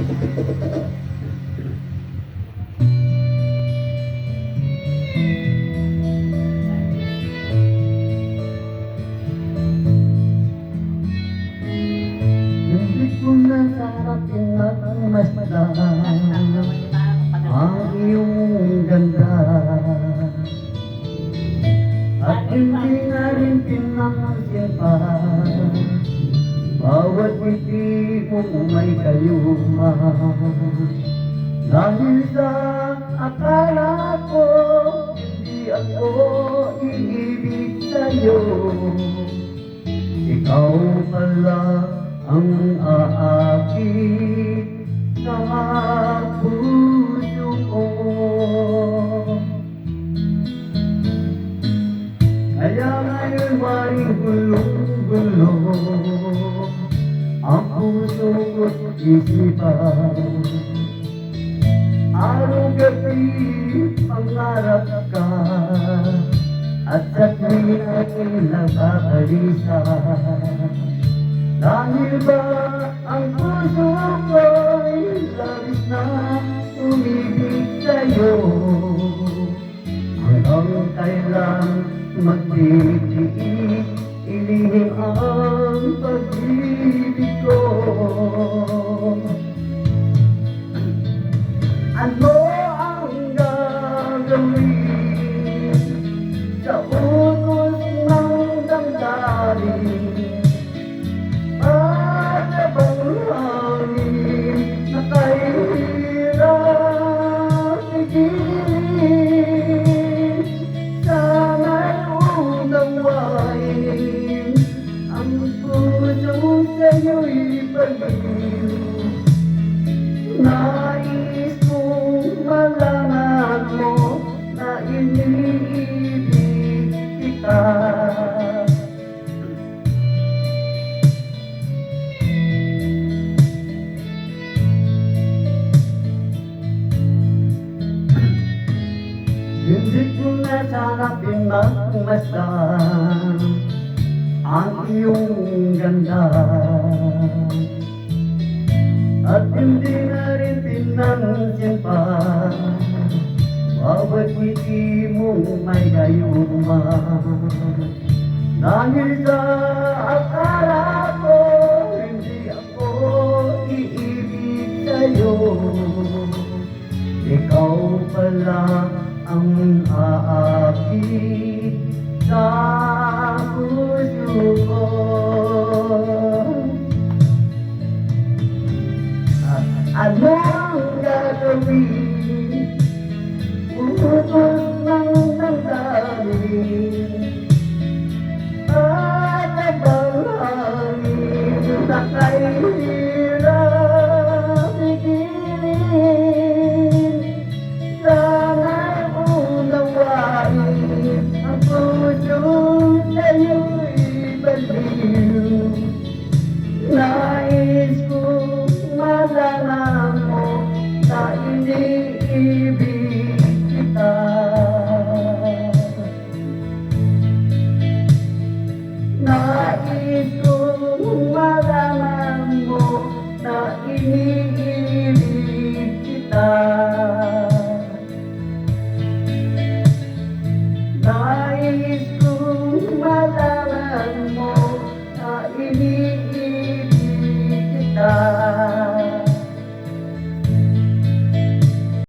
Hindi ko na sana pinagmasdan ang iyong ganda, at hindi na rin pinansin pa bawat ngiti mong may kayuma. Dahil sa akala ko hindi ako iibig sa'yo, ikaw pala ang aakit sa puso ko. Kaya ngayon maring gulong-gulo ang puso ko't isipan. Araw-gabi pangarap ka at sa tuwing nagkakalisa. Dahil ba ang puso ko'y labis na umibig sa'yo, hanggang kailan magtitiis ilihim ang pag-ibig ko. Ano ang gagawin sa unos ng damdamin? Para bang hangin na kahirap tigilin? Sana'y unawain ang puso sa'yo'y pag-ibig. Nais kong malaman mo na iniibig kita. Hindi ko na sana pinagmasdan ang iyong ganda, at hindi na rin pinansin pa bawat ngiti mong may gayuma. Dahil sa akala ko hindi ako iibig sa'yo, ikaw pala ang aakit